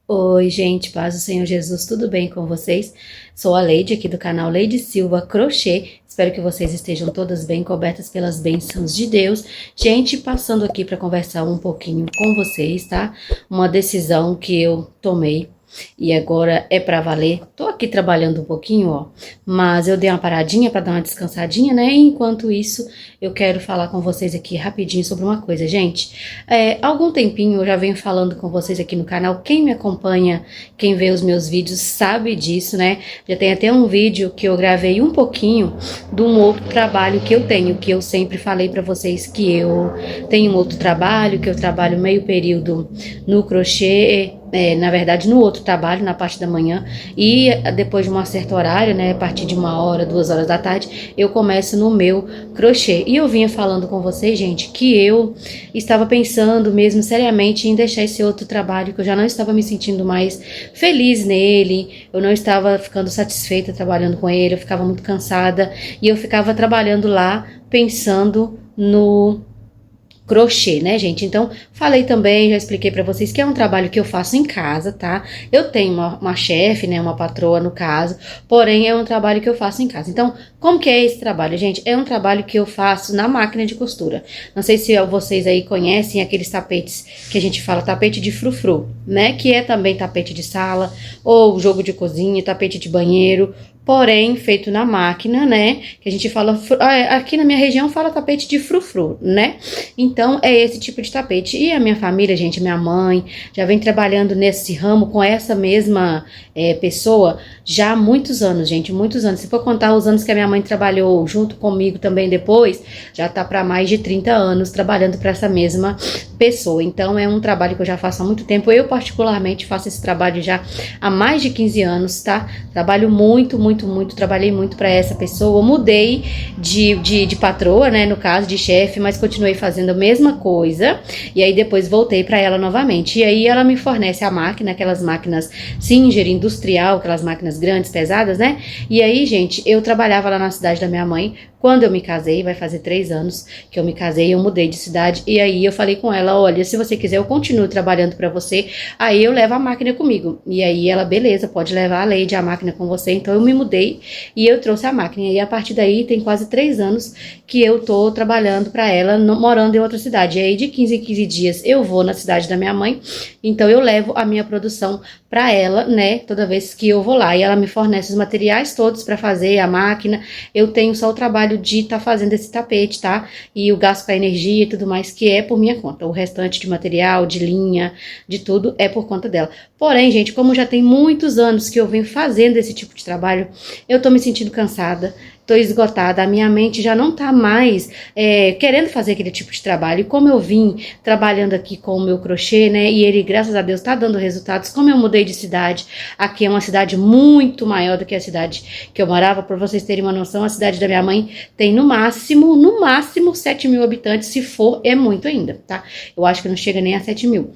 Oi, gente, paz do Senhor Jesus, tudo bem com vocês? Sou a Leide, aqui do canal Leide Silva Crochê. Espero que vocês estejam todas bem cobertas pelas bênçãos de Deus. Gente, passando aqui para conversar um pouquinho com vocês, tá? Uma decisão que eu tomei e agora é pra valer. Tô aqui trabalhando um pouquinho, ó, mas eu dei uma paradinha pra dar uma descansadinha, né? E enquanto isso, eu quero falar com vocês aqui rapidinho sobre uma coisa, gente. Há algum tempinho eu já venho falando com vocês aqui no canal. Quem me acompanha, quem vê os meus vídeos sabe disso, né? Já tem até um vídeo que eu gravei um pouquinho de um outro trabalho que eu tenho, que eu sempre falei pra vocês que eu tenho um outro trabalho, que eu trabalho meio período no crochê, na verdade no outro trabalho, na parte da manhã, e depois de um certo horário, né, a partir de 1h, 2h da tarde, eu começo no meu crochê. E eu vinha falando com vocês, gente, que eu estava pensando mesmo seriamente em deixar esse outro trabalho, que eu já não estava me sentindo mais feliz nele, eu não estava ficando satisfeita trabalhando com ele, eu ficava muito cansada, e eu ficava trabalhando lá pensando no crochê, né, gente? Então, falei também, já expliquei pra vocês que é um trabalho que eu faço em casa, tá? Eu tenho uma chefe, né, uma patroa no caso, porém é um trabalho que eu faço em casa. Então, como que é esse trabalho, gente? É um trabalho que eu faço na máquina de costura. Não sei se vocês aí conhecem aqueles tapetes que a gente fala tapete de frufru, né? Que é também tapete de sala, ou jogo de cozinha, tapete de banheiro, porém feito na máquina, né? Que a gente fala, aqui na minha região fala tapete de frufru, né? Então é esse tipo de tapete. E a minha família, gente, minha mãe já vem trabalhando nesse ramo com essa mesma pessoa já há muitos anos, gente, muitos anos. Se for contar os anos que a minha mãe trabalhou junto comigo também depois, já tá para mais de 30 anos trabalhando para essa mesma pessoa. Então é um trabalho que eu já faço há muito tempo. Eu particularmente faço esse trabalho já há mais de 15 anos, tá? Trabalho muito, trabalhei muito para essa pessoa. Eu mudei de patroa, né, no caso de chefe, mas continuei fazendo a mesma coisa. E aí depois voltei para ela novamente. E aí ela me fornece a máquina, aquelas máquinas Singer, industrial, aquelas máquinas grandes, pesadas, né? E aí, gente, eu trabalhava lá na cidade da minha mãe. Quando eu me casei, vai fazer 3 anos que eu me casei, eu mudei de cidade, e aí eu falei com ela, olha, se você quiser eu continuo trabalhando pra você, aí eu levo a máquina comigo. E aí ela, beleza, pode levar a Leide, a máquina com você. Então eu me mudei e eu trouxe a máquina, e a partir daí tem quase 3 anos que eu tô trabalhando pra ela, morando em outra cidade. E aí de 15 em 15 dias eu vou na cidade da minha mãe, então eu levo a minha produção pra ela, né, toda vez que eu vou lá, e ela me fornece os materiais todos pra fazer a máquina. Eu tenho só o trabalho de estar fazendo esse tapete, tá? E o gasto com a energia e tudo mais, que é por minha conta. O restante de material, de linha, de tudo, é por conta dela. Porém, gente, como já tem muitos anos que eu venho fazendo esse tipo de trabalho, eu tô me sentindo cansada, tô esgotada, a minha mente já não tá mais querendo fazer aquele tipo de trabalho. E como eu vim trabalhando aqui com o meu crochê, né, e ele, graças a Deus, tá dando resultados, como eu mudei de cidade, aqui é uma cidade muito maior do que a cidade que eu morava, pra vocês terem uma noção, a cidade da minha mãe tem no máximo 7.000 habitantes, se for, é muito ainda, tá? Eu acho que não chega nem a 7.000.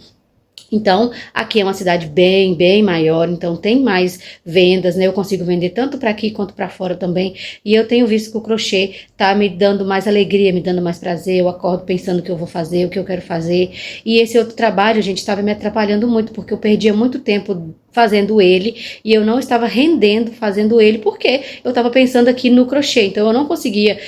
Então, aqui é uma cidade bem maior, então tem mais vendas, né? Eu consigo vender tanto para aqui quanto para fora também. E eu tenho visto que o crochê tá me dando mais alegria, me dando mais prazer. Eu acordo pensando o que eu vou fazer, o que eu quero fazer. E esse outro trabalho, gente, estava me atrapalhando muito, porque eu perdia muito tempo fazendo ele e eu não estava rendendo fazendo ele, porque eu estava pensando aqui no crochê. Então, eu não conseguia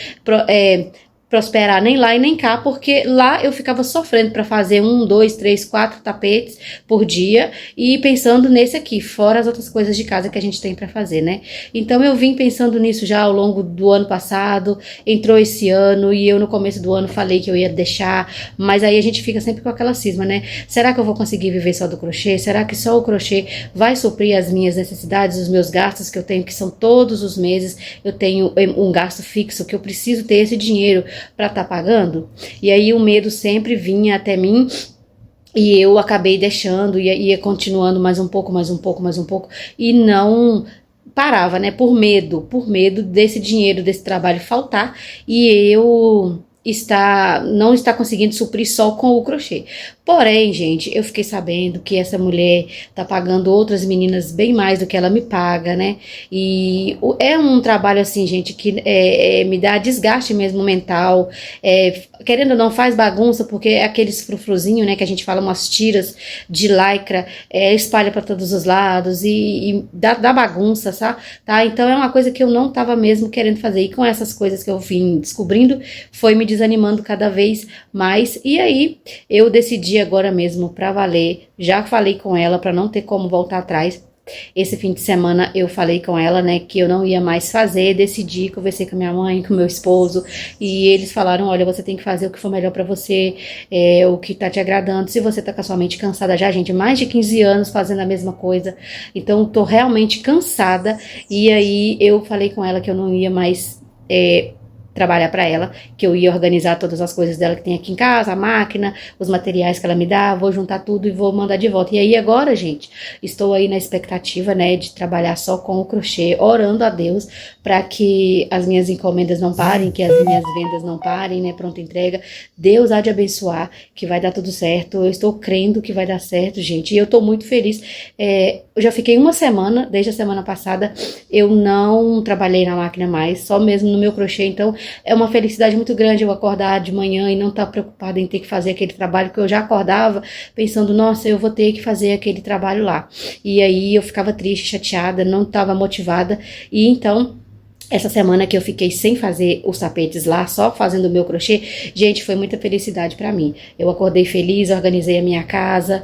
prosperar nem lá e nem cá, porque lá eu ficava sofrendo para fazer 1, 2, 3, 4 tapetes por dia e pensando nesse aqui, fora as outras coisas de casa que a gente tem para fazer, né? Então eu vim pensando nisso já ao longo do ano passado, entrou esse ano e eu no começo do ano falei que eu ia deixar, mas aí a gente fica sempre com aquela cisma, né? Será que eu vou conseguir viver só do crochê? Será que só o crochê vai suprir as minhas necessidades, os meus gastos que eu tenho, que são todos os meses, eu tenho um gasto fixo, que eu preciso ter esse dinheiro para estar pagando? E aí o medo sempre vinha até mim e eu acabei deixando, ia continuando mais um pouco, e não parava, né, por medo desse dinheiro, desse trabalho faltar e eu não está conseguindo suprir só com o crochê. Porém, gente, eu fiquei sabendo que essa mulher tá pagando outras meninas bem mais do que ela me paga, né? E é um trabalho assim, gente, que me dá desgaste mesmo mental, querendo ou não faz bagunça, porque é aqueles frufruzinhos, né, que a gente fala, umas tiras de lycra, espalha para todos os lados e dá bagunça, sabe? Tá? Então é uma coisa que eu não tava mesmo querendo fazer, e com essas coisas que eu vim descobrindo, foi me desanimando cada vez mais, e aí eu decidi agora mesmo pra valer, já falei com ela pra não ter como voltar atrás. Esse fim de semana eu falei com ela, né, que eu não ia mais fazer, decidi, conversei com minha mãe, com meu esposo, e eles falaram, olha, você tem que fazer o que for melhor pra você, o que tá te agradando, se você tá com a sua mente cansada já, gente, mais de 15 anos fazendo a mesma coisa, então tô realmente cansada, e aí eu falei com ela que eu não ia mais trabalhar para ela, que eu ia organizar todas as coisas dela que tem aqui em casa, a máquina, os materiais que ela me dá, vou juntar tudo e vou mandar de volta. E aí agora, gente, estou aí na expectativa, né, de trabalhar só com o crochê, orando a Deus para que as minhas encomendas não parem, que as minhas vendas não parem, né, pronta entrega. Deus há de abençoar, que vai dar tudo certo. Eu estou crendo que vai dar certo, gente, e eu tô muito feliz. Eu já fiquei uma semana, desde a semana passada, eu não trabalhei na máquina mais, só mesmo no meu crochê, então é uma felicidade muito grande eu acordar de manhã e não estar preocupada em ter que fazer aquele trabalho, que eu já acordava pensando, nossa, eu vou ter que fazer aquele trabalho lá. E aí eu ficava triste, chateada, não estava motivada, e então essa semana que eu fiquei sem fazer os tapetes lá, só fazendo o meu crochê, gente, foi muita felicidade pra mim. Eu acordei feliz, organizei a minha casa,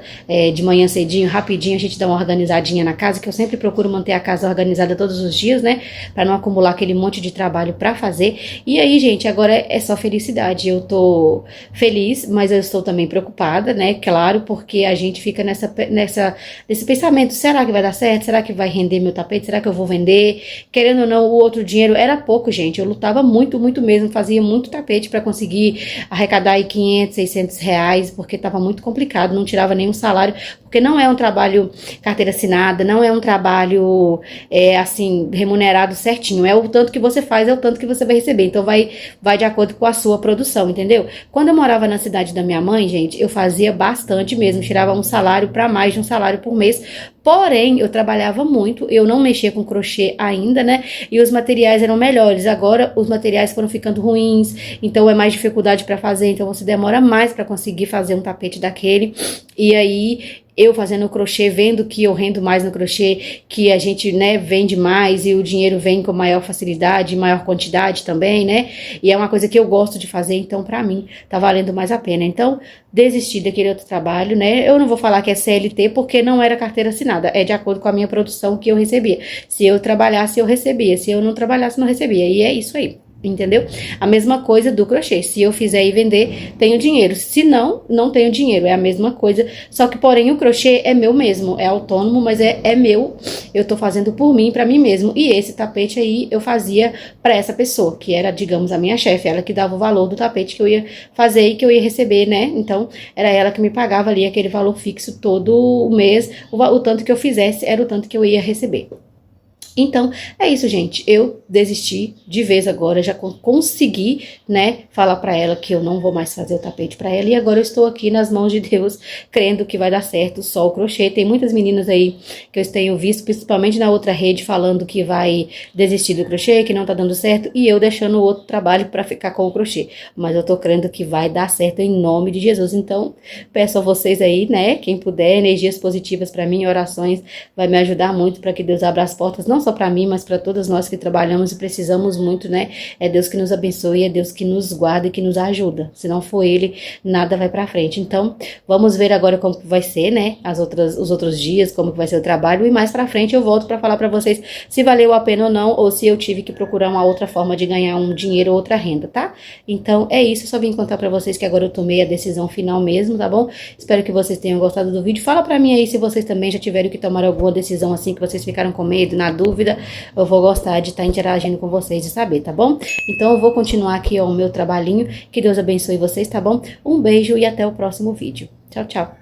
de manhã cedinho, rapidinho, a gente dá uma organizadinha na casa, que eu sempre procuro manter a casa organizada todos os dias, né, pra não acumular aquele monte de trabalho pra fazer. E aí, gente, agora é só felicidade. Eu tô feliz, mas eu estou também preocupada, né, claro, porque a gente fica nesse pensamento, será que vai dar certo? Será que vai render meu tapete? Será que eu vou vender? Querendo ou não, o outro dinheiro era pouco, gente. Eu lutava muito, muito mesmo. Fazia muito tapete para conseguir arrecadar aí 500, 600 reais, porque tava muito complicado. Não tirava nenhum salário, porque não é um trabalho carteira assinada, não é um trabalho, assim, remunerado certinho. É o tanto que você faz, é o tanto que você vai receber. Então, vai de acordo com a sua produção, entendeu? Quando eu morava na cidade da minha mãe, gente, eu fazia bastante mesmo. Tirava um salário para mais de um salário por mês. Porém, eu trabalhava muito, eu não mexia com crochê ainda, né? E os materiais eram melhores. Agora, os materiais foram ficando ruins, então é mais dificuldade para fazer, então você demora mais para conseguir fazer um tapete daquele. E aí, eu fazendo o crochê, vendo que eu rendo mais no crochê, que a gente, né, vende mais e o dinheiro vem com maior facilidade, maior quantidade também, né? E é uma coisa que eu gosto de fazer, então pra mim tá valendo mais a pena. Então, desisti daquele outro trabalho, né? Eu não vou falar que é CLT porque não era carteira assinada, é de acordo com a minha produção que eu recebia. Se eu trabalhasse, eu recebia. Se eu não trabalhasse, não recebia. E é isso aí. Entendeu? A mesma coisa do crochê. Se eu fizer e vender, tenho dinheiro. Se não, não tenho dinheiro. É a mesma coisa. Só que, porém, o crochê é meu mesmo. É autônomo, mas é meu. Eu tô fazendo por mim, pra mim mesmo. E esse tapete aí eu fazia pra essa pessoa, que era, digamos, a minha chefe. Ela que dava o valor do tapete que eu ia fazer e que eu ia receber, né? Então, era ela que me pagava ali aquele valor fixo todo mês. O tanto que eu fizesse era o tanto que eu ia receber. Então, é isso, gente. Eu desisti de vez agora, já consegui, né, falar pra ela que eu não vou mais fazer o tapete pra ela, e agora eu estou aqui nas mãos de Deus, crendo que vai dar certo só o crochê. Tem muitas meninas aí que eu tenho visto, principalmente na outra rede, falando que vai desistir do crochê, que não tá dando certo, e eu deixando o outro trabalho pra ficar com o crochê. Mas eu tô crendo que vai dar certo em nome de Jesus. Então, peço a vocês aí, né, quem puder, energias positivas pra mim, orações, vai me ajudar muito pra que Deus abra as portas, não só para mim, mas para todas nós que trabalhamos e precisamos muito, né? É Deus que nos abençoe, é Deus que nos guarda e que nos ajuda. Se não for Ele, nada vai para frente. Então, vamos ver agora como que vai ser, né? Os outros dias, como que vai ser o trabalho, e mais para frente eu volto para falar para vocês se valeu a pena ou não, ou se eu tive que procurar uma outra forma de ganhar um dinheiro ou outra renda, tá? Então, é isso. Eu só vim contar para vocês que agora eu tomei a decisão final mesmo, tá bom? Espero que vocês tenham gostado do vídeo. Fala para mim aí se vocês também já tiveram que tomar alguma decisão assim, que vocês ficaram com medo, na dúvida. Eu vou gostar de estar interagindo com vocês e saber, tá bom? Então eu vou continuar aqui ó, o meu trabalhinho. Que Deus abençoe vocês, tá bom? Um beijo e até o próximo vídeo. Tchau, tchau.